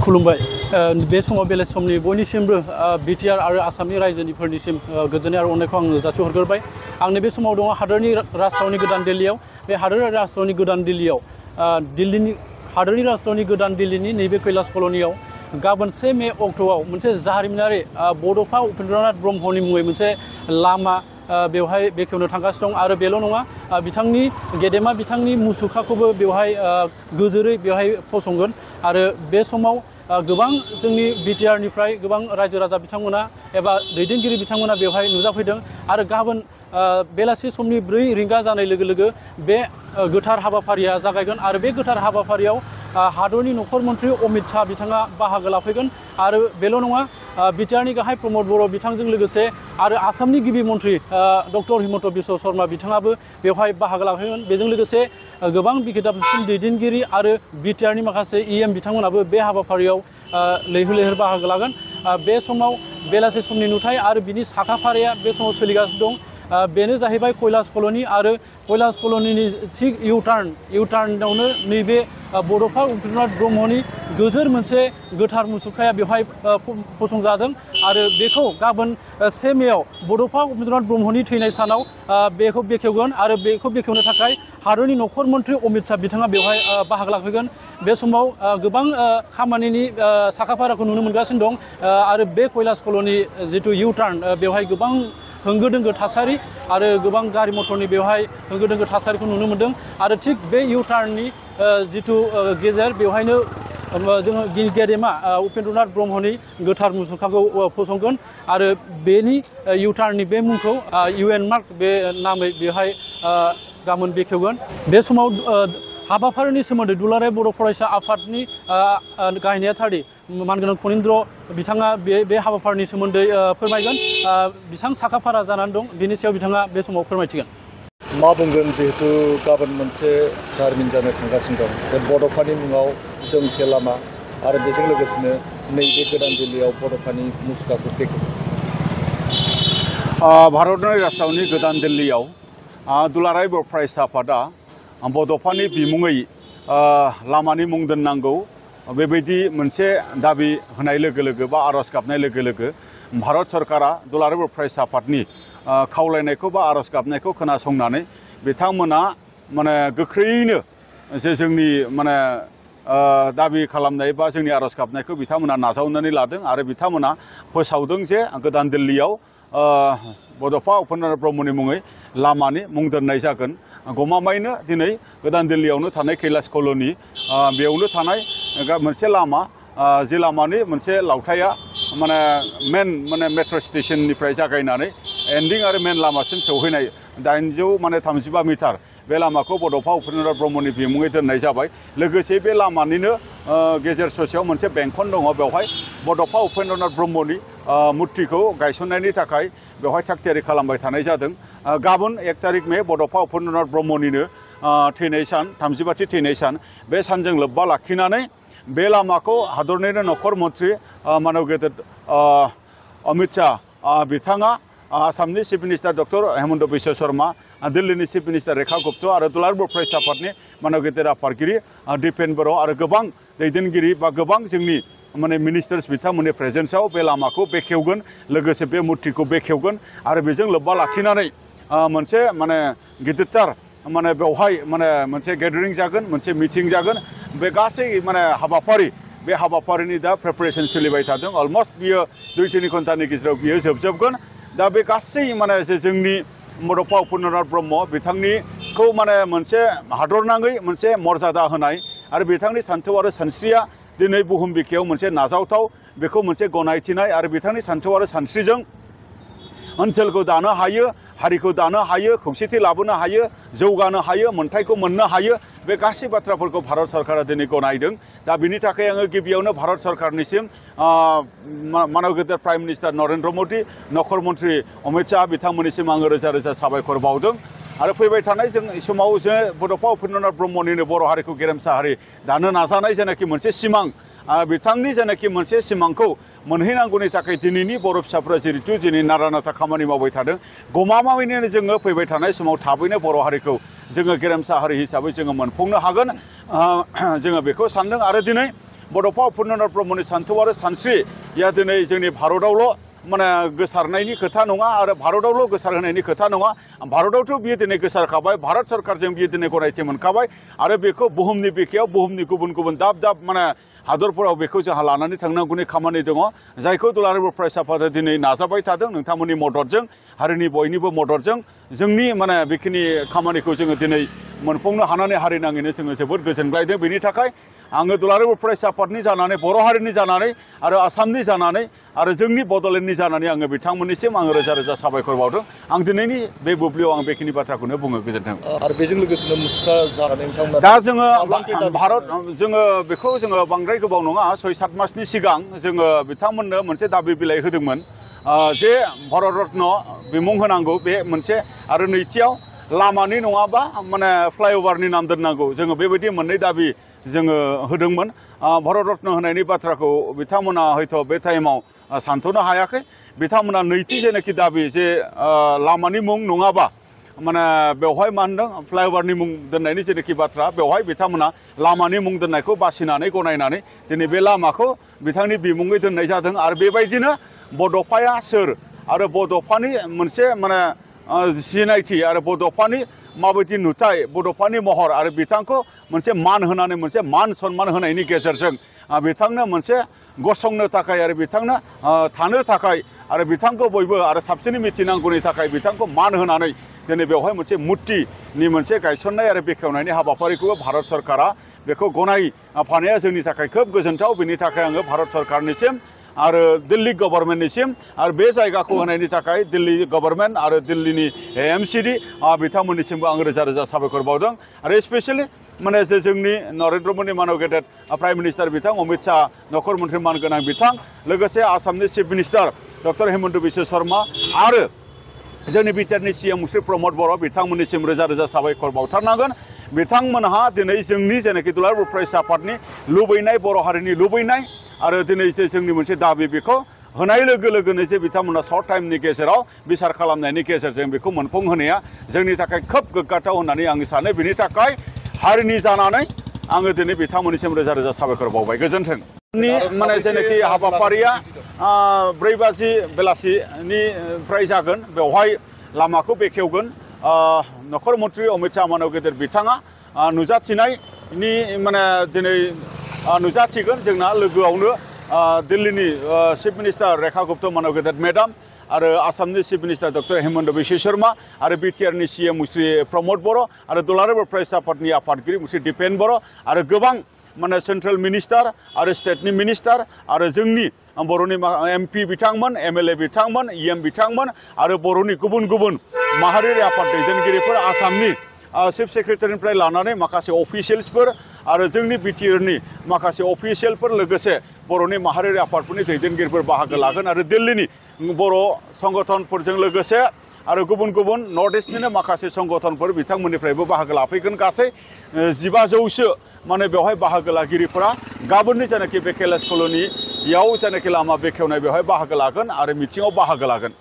खुलुमबाय बे समाव बेलासि समनि बयनिसिमबो बिटिआर आरो आसामनि रायजोनिफोरनिसिम गोजोननाय आरो अननायखौ आं जासिहरग्रोबाय। आं नैबे समाव दङ हादरनि राजथावनि गोदान दिल्लीयाव। बे हादोरारि राजथावनि गोदान दिल्लीयाव हादरनि राजथावनि गोदान दिल्लीनि नैबे कैलाश कल'नियाव गाबोन 1 मे अक्ट'आव मोनसे जारिमिनारि बड'फा उपेन्द्रनाथ ब्रह्मनि मुङै मोनसे लामा बेवहाय बेखेवनो थांगासिनो दं। आरो बेल' नङा, बिथांनि मुसुखाखौबो बेवहाय गोजोरै बेवहाय फसंगोन। आरो बे समाव गोबां जोंनि बिटिआरनिफ्राय गोबां रायजो राजा बिथांमोना एबा दैदेनगिरि बिथांमोना बेवहाय नुजाफैदों। आरो गाबोन बेलासि समनि 4 रिंगा जानाय लोगो लोगो बे गोथार हाबाफारिया जागायगोन। आरो बे गोथार हाबाफारियाव हादरनि नखर मन्त्रि अमित शाह बिथाङा बाहागो लाफैगोन। आरो बेल' नङा, बिटिआरनि गाहाय प्रमद बर' बिथांजों लोगोसे आरो आसामनि गिबि मन्त्रि डक्टर हिमन्त बिश्व शर्मा बिथाङाबो बेवहाय बाहागो लाफैगोन। बेजों लोगोसे गोबां बिटिआर दैदेनगिरि आरो बिटिआरनि माखासे EM बिथांमोनाबो बे हाबाफारियाव लैहोर लैहोर बाहागो लागोन। बे समाव बेलासि समनि नुथाय आरो बिनि साखाफाराया बे समाव सोलिगासिनो दं। बेनो जाहैबाय कैलाश कल'नि। आरो कैलाश कल'निनि थिग इउटार्नावनो नैबे बड'फा उपेन्द्रनाथ ब्रह्मनि गोजोर मोनसे गोथार मुसुखाया बेवहाय फसंजादों। आरो बेखौ गाबोन 1 मेआव बड'फा उपेन्द्रनाथ ब्रह्मनि थैनाय सानाव बेखौ बेखेवगोन। आरो बेखौ बेखेवनो थाखाय हादरनि नखर मन्त्रि अमित शाह बिथाङा बेवहाय बाहागो लाफैगोन। बे समाव गोबां खामानिनि साखाफाराखौ नुनो मोनगासिनो दं। आरो बे कैलाश कल'नि जिथु इउटार्न बेवहाय गोबां होंगो दोंगो थासारि आरो गोबां गारि मथरनि बेवहाय होंगो दोंगो थासारिखौ नुनो मोन्दों। आरो थिग बे इउटार्ननि जिथु गेजेर बेवहायनो जोङो गेदेमा उपेन्द्रनाथ ब्रह्मनि गोथार मुसुखाखौ फसंगोन। आरो बेनि इउटार्ननि बे मुंखौ UN मार्क बे नामै बेवहाय गाबोन बेखेवगोन। बे समाव हाबाफारिनि सोमोन्दै दुलाराय बर' फरायसा आफादनि गाहाय नेहाथारि मानगोनां फनिन्द्र बिथाङा बे हाबाफारिनि सोमोन्दै फोरमायगोन। बिथां साखाफारा जानानै दं, बिनि सायाव बिथाङा बे समाव फोरमायथिगोन। मा बुंगोन, जिहेतु गाबोन मोनसे जारिमिन जानो थांगासिनो दं। बे बड'फानि मुङाव दोंसे लामा आरो बेजों लोगोसेनो नैबे गोदान दिल्लीयाव बड'फानि मुसुखाखौ बेखेवो। भारतनि राजथावनि गोदान दिल्लीयाव दुलाराय बर' फरायसा आफादा बड'फानि बिमुङै लामानि मुं दोननांगौ बेबायदि मोनसे दाबि होनाय लोगो लोगो बा आर'ज गाबनाय लोगो लोगो भारत सरकारा दुलाराय बर' फरायसा आफादनि खावलायनायखौ बा आर'ज गाबनायखौ खोनासंनानै बिथांमोना गोख्रैयैनो जे जोंनि दाबि खालामनाय बा जोंनि आर'ज गाबनायखौ बिथांमोना नाजावनानै लादों। आरो बिथांमोना फोसावदों जे गोदान दिल्लीयाव बड'फा उपेन्द्रनाथ ब्रह्मनि मुङै लामानि मुं दोननाय जागोन। गमामायैनो दिनै गोदान दिल्लीयावनो थानाय कैलाश कल'नि बेयावनो थानाय मोनसे लामा, जे लामानि मोनसे लावथाया मेन मेट्र' स्टेशननिफ्राय जागायनानै एन्डिं आरो मेन लामासिम सौहैनाय 835 मिटार बे लामाखौ बड'फा उपेन्द्रनाथ ब्रह्मनि बिमुङै दोननाय जाबाय। लोगोसे बे लामानिनो गेजेर ससेयाव मोनसे बेंखन दङ। बेवहाय बड'फा उपेन्द्रनाथ ब्रह्मनि मुर्तिखौ गायसननायनि थाखाय बेवहाय थागथियारि खालामबाय थानाय जादों। गाबोन 1 तारिख मे बड'फा उपेन्द्रनाथ ब्रह्मनिनो थैनाय सान, 35थि थैनाय सान। बे सानजों लोब्बा लाखिनानै बे लामाखौ हादरनिनो नखर मन्त्रि मानव गेदेर अमित शाह बिथाङा, आसामनि chief minister doctor Himanta Biswa Sharma, दिल्लीनि चिफ मिनिस्टार रेखा गुप्ता आरो दुलाराय बर' फरायसा आफादनि मानव गेदेर आफादगिरि दिपेन बर' आरो गोबां दैदेनगिरि बा गोबां जोंनि मिनिस्टार्स बिथांमोननि प्रेजेन्सआव बे लामाखौ बेखेवगोन। लोगोसे बे मुर्तिखौ बेखेवगोन। आरो बेजों लोब्बा लाखिनानै मोनसे गिदिरथार बेवहाय मोनसे गेदारिं जागोन, मोनसे मिटिं जागोन। बे गासै हाबाफारि, बे हाबाफारिनि दा प्रिपारेसन सोलिबाय थादों। अलमस्ट बियो 2-3 घन्टानि गेजेराव बियो जोबजोबगोन। दा बे गासै जे जोंनि बड'फा उपेन्द्रनाथ ब्रह्म बिथांनिखौ मोनसे हादरनाङै मोनसे मर्यादा होनाय आरो बिथांनि सान्थौ आरो सानस्रिया दिनै बुहुम बिखायाव मोनसे नाजावथाव, बेखौ मोनसे गनायथिनाय आरो बिथांनि सान्थौ आरो सानस्रिजों ओनसोलखौ दानो हायो, हारिखौ दानो हायो, खौसेथि लाबोनो हायो, जौगानो हायो, मोन्थायखौ मोननो हायो। बे गासै बाथ्राफोरखौ भारत सरकारा दिनै गनायदों। दा बिनि थाखाय आङो गिबियावनो भारत सरकारनिसिम मानव गेदेर प्राइम मिनिस्टार नरेन्द्र मदि, नखर मन्त्रि अमित शाह बिथांमोननिसिम आङो रोजा रोजा साबायखर बावदों। आरो फैबाय थानाय समाव जे बड'फा उपेन्द्रनाथ ब्रह्मनिनो बर' हारिखौ गेरेमसा हारि दानो नाजानाय जेनाखि मोनसे सिमां, बिथांनि जेनाखि मोनसे सिमांखौ मोनहैनांगौनि थाखाय दिनैनि बर' फिसाफोरा जिहेतु दिनै नारा नाथा खामानि मावबाय थादों। गमामायैनो जोङो फैबाय थानाय समाव थाबैनो बर' हारिखौ जोङो गेरेमसा हारि हिसाबै जोङो मोनफुंनो हागोन, जोङो बेखौ सानदों। आरो दिनै बड'फा उपेन्द्रनाथ ब्रह्मनि सान्थौ आरो सानस्रिया दिनै जोंनि भारतआवल' माने गोसारनायनि खोथा नङा आरो भारतआवल' गोसारहोनायनि खोथा नङा भारतआवथ' बियो दिनै गोसारखाबाय भारत सरकारजों बियो दिनै गनायथि मोनखाबाय आरो बेखौ बुहुमनि बिखायाव बुहुमनि गुबुन गुबुन दाब दाब माने हादरफोराव बेखौ जोंहा लानानै थांनांगौनि खामानि दङ जायखौ दुलाराय बर' फरायसा आफादा दिनै नाजाबाय थादों नोंथांमोननि मददजों हारिनि बयनिबो मददजों जोंनि माने बेखिनि खामानिखौ जोङो दिनै मोनफुंनो हानानै हारि नाङैनो जोङो जोबोद गोजोनग्लायदों बेनि थाखाय आङो दुलाराय बर' फरायसा आफादनि जानानै बर' हारिनि जानानै आरो आसामनि जानानै आरो जोंनि बड'लेण्डनि जानानै आङो बिथांमोननिसिम आङो रोजा रोजा साबायखर बावदों आं दिनैनि बे बुब्लियाव आं बेखिनि बाथ्राखौनो बुङो गोजोन्थों आरो बेजों लोगोसेनो मुसुखा जानानै नोंथांमोना दा जोङो भारत जोङो बेखौ जोङो बांद्राय गोबाव नङा 6-7 मासनि सिगां जोङो बिथांमोननो मोनसे दाबि बिलाइ होदोंमोन जे भारत रत्न बिमुं होनांगौ बे मोनसे आरो नैथियाव लामानि नङाबा माने फ्लाइअभारनि नाम दोननांगौ जोङो बेबायदि मोननै दाबि जोङो होदोंमोन भारत रत्न होनायनि बाथ्राखौ बिथांमोना हयथ' बे टाइमाव सानथ'नो हायाखै बिथांमोना नैथि जेनाखि दाबि जे लामानि मुं नङाबा माने बेवहाय मा होनदों फ्लाइअभारनि मुं दोननायनि जेनाखि बाथ्रा बेवहाय बिथांमोना लामानि मुं दोननायखौ बासिनानै गनायनानै दिनै बे लामाखौ बिथांनि बिमुङै दोननाय जादों आरो बेबायदिनो बड'फाया सोर आरो बड'फानि मोनसे माने सिनायथि आरो बड'फानि माबायदि नुथाय बड'फानि महर आरो बिथांखौ मोनसे मान होनानै मोनसे मान सन्मान होनायनि गेजेरजों बिथांनो मोनसे गसंनो थाखाय आरो बिथांनो थानो थाखाय आरो बिथांखौ बयबो आरो साबसिनै मिथिनांगौनि थाखाय बिथांखौ मान होनानै दिनै बेवहाय मोनसे मुर्तिनि मोनसे गायसननाय आरो बेखेवनायनि हाबाफारिखौबो भारत सरकारा बेखौ गनायफानाया जोंनि थाखाय खोब गोजोनथाव बेनि थाखाय आङो भारत सरकारनिसिम आरो दिल्ली गभर्नमेन्टनिसिम आरो बे जायगाखौ होनायनि थाखाय दिल्ली गभर्नमेन्ट आरो दिल्लीनि एमसिडि बिथांमोननिसिमबो आं रोजा रोजा साबायखर बावदों आरो स्पेसियेलि माने जे जोंनि नरेन्द्र मदि मानव गेदेर प्राइम मिनिस्टार बिथां अमित शाह नखर मन्थ्रि मानगोनां बिथां लोगोसे आसामनि chief minister doctor Hemant Biswa Sharma आरो जोंनि बिटिआरनि सीएम श्री प्रमद बर' बिथांमोननिसिम रोजा रोजा साबायखर बावथारनांगोन बिथांमोनहा दिनै जोंनि जेनाखि दुलाराय बर' फरायसा आफादनि लुबैनाय बर' हारिनि लुबैनाय आरो दिनै जे जोंनि मोनसे दाबि बेखौ होनाय लोगो लोगोनो जे बिथांमोना सर्ट टाइमनि गेजेराव बिसार खालामनायनि गेजेरजों बेखौ मोनफुंहोनाया जोंनि थाखाय खोब गोग्गाथाव होननानै आं सानो बेनि थाखाय हारिनि जानानै आङो दिनै बिथांमोननिसिम रोजा रोजा साबायखर बावबाय गोजोन्थों माने जेनाखि हाबाफारिया 4 बाजि बेलासिनिफ्राय जागोन बेवहाय लामाखौ बेखेवगोन नखर मन्थ्रि अमित शाह मानव गेदेर बिथाङा नुजाथिनायनि माने दिनै नुजाथिगोन जोंना लोगोआवनो दिल्लीनि चिफ मिनिस्टार रेखा गुप्ता मानव गेदेर मेडाम आरो आसामनि chief minister doctor Hemant Biswa Sharma आरो बिटिआरनि सीएम श्री प्रमद बर' आरो दुलाराय बर' फरायसा आफादनि आफादगिरि श्री दिपेन बर' आरो गोबां माने सेन्ट्रेल मिनिस्टार आरो स्टेटनि मिनिस्टार आरो जोंनि बर'नि एमपि बिथांमोन एमएलए बिथांमोन इएम बिथांमोन आरो बर'नि गुबुन गुबुन माहारियारि आफाद दैदेनगिरिफोर आसामनि चिफ सेक्रेटारिनिफ्राय लानानै माखासे अफिसियेल्सफोर आरो जोंनि बिटिआरनि माखासे अफिसियेलफोर लोगोसे बर'नि माहारियारि आफादफोरनि दैदेनगिरिफोर बाहागो लागोन आरो दिल्लीनि बर' संगठनफोरजों लोगोसे आरो गुबुन गुबुन नर्थ इस्टनिनो माखासे संगठनफोर बिथांमोननिफ्रायबो बाहागो लाफैगोन गासै 1500सो माने बेवहाय बाहागो लागिरिफोरा गाबोननि जेनाखि बे कैलाश कल'नियाव जेनाखि लामा बेखेवनाय बेवहाय बाहागो लागोन आरो मिटिङाव बाहागो लागोन